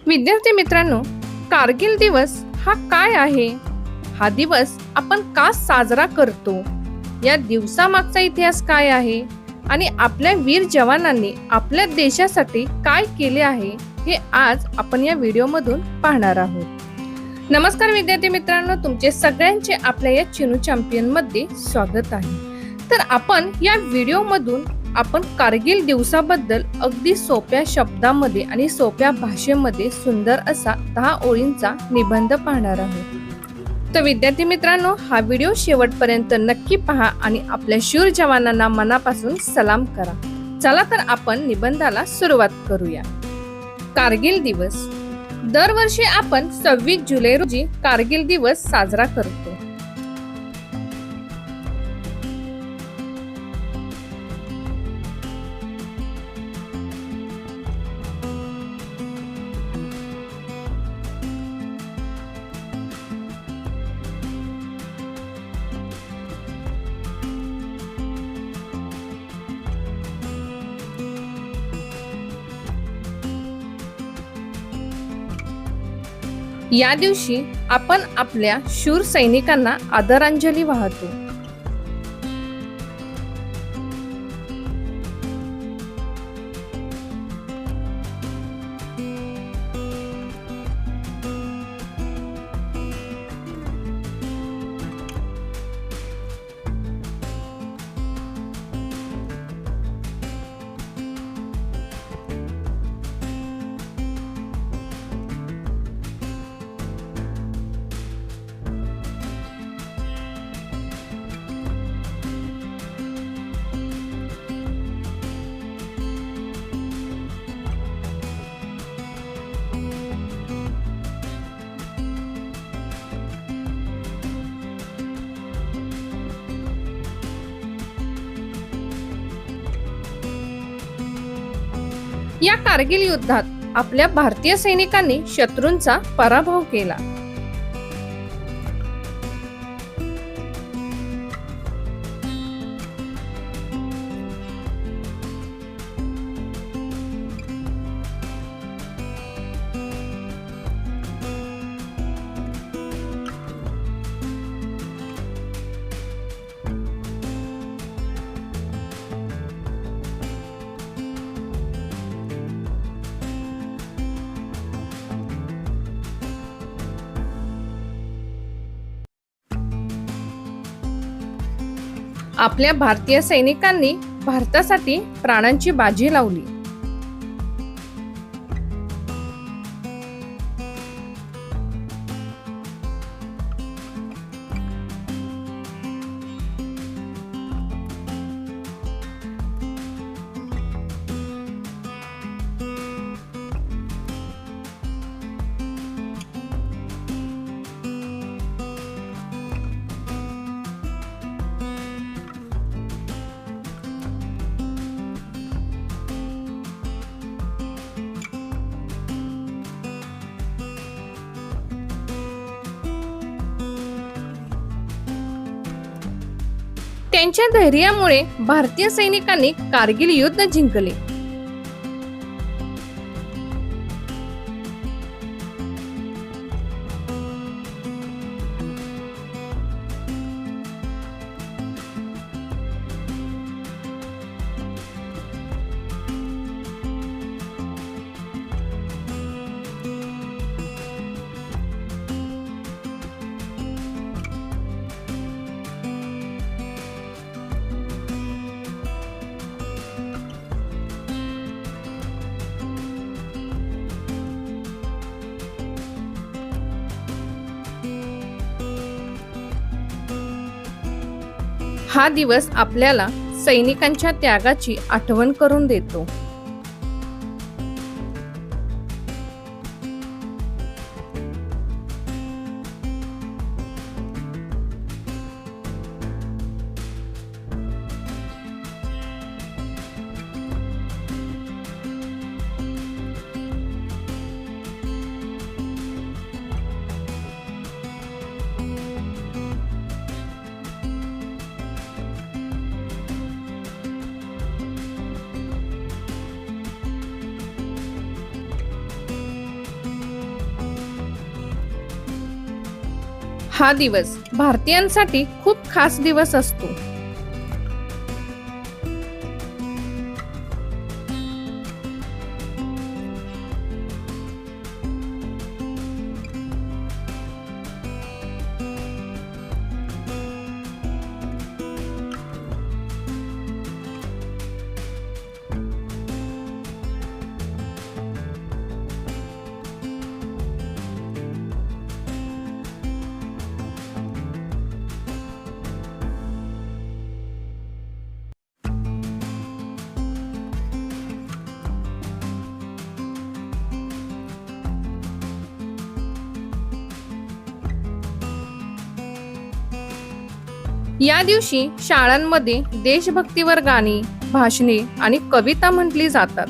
विद्यार्थी मित्रांनो, कारगिल दिवस हा काय आहे? हा दिवस आपण का साजरा करतो? या दिवसामागचा इतिहास काय आहे आणि आपल्या वीर जवानांनी आपल्या देशासाठी काय केले आहे, हे आज आपण या व्हिडिओमधून पाहणार आहोत. नमस्कार विद्यार्थी मित्रांनो, तुमचे सगळ्यांचे आपल्या या चिनू चॅम्पियन मध्ये स्वागत आहे. तर आपण या व्हिडिओमधून आपण कारगिल दिवसाबद्दल अगदी सोप्या शब्दामध्ये आणि सोप्या भाषेमध्ये सुंदर असा 10 ओळींचा निबंध पाहणार आहोत. तर विद्यार्थी मित्रांनो, हा व्हिडिओ शेवटपर्यंत नक्की पहा आणि आपल्या शूर जवानांना मनापासून सलाम करा. चला तर आपण निबंधाला सुरुवात करूया. कारगिल दिवस. दरवर्षी आपण 26 जुलै रोजी कारगिल दिवस साजरा करतो. या दिवशी आपण आपल्या शूर सैनिकांना आदरांजली वाहतो. या कारगिल युद्धात आपल्या भारतीय सैनिकांनी शत्रूंचा पराभव केला. आपल्या भारतीय सैनिकांनी भारतासाठी प्राणांची बाजी लावली. त्यांच्या धैर्यामुळे भारतीय सैनिकांनी कारगिल युद्ध जिंकले. हा दिवस आपल्याला सैनिकांच्या त्यागाची आठवण करून देतो. हा दिवस भारतीयांसाठी खूप खास दिवस असतो. या दिवशी शाळांमध्ये देशभक्तीवर गाणी, भाषणे आणि कविता म्हटली जातात.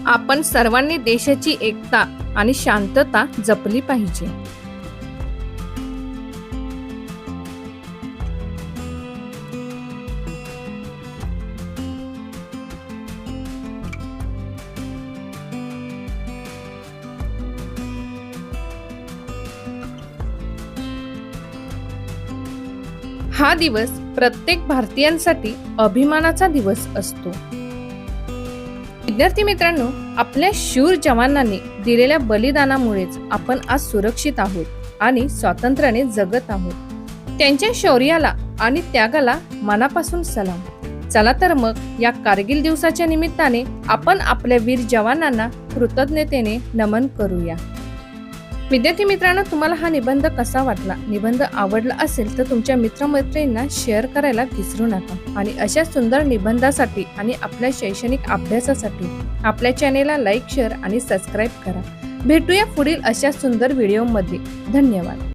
आपण सर्वांनी देशाची एकता आणि शांतता जपली पाहिजे. हा दिवस प्रत्येक भारतीयांसाठी अभिमानाचा दिवस असतो. विद्यार्थी मित्रांनो, आपल्या शूर जवानांनी दिलेल्या बलिदानामुळेच आपण आज सुरक्षित आहोत आणि स्वातंत्र्याने जगत आहोत. त्यांच्या शौर्याला आणि त्यागाला मनापासून सलाम. चला तर मग या कारगिल दिवसाच्या निमित्ताने आपण आपल्या वीर जवानांना कृतज्ञतेने नमन करूया. विद्यार्थी मित्रांनो, तुम्हाला हा निबंध कसा वाटला? निबंध आवडला असेल तर तुमच्या मित्रमैत्रिणींना शेअर करायला विसरू नका. आणि अशा सुंदर निबंधासाठी आणि आपल्या शैक्षणिक अभ्यासासाठी आपल्या चॅनेलला लाईक, शेअर आणि सबस्क्राईब करा. भेटूया पुढील अशा सुंदर व्हिडिओमध्ये. धन्यवाद.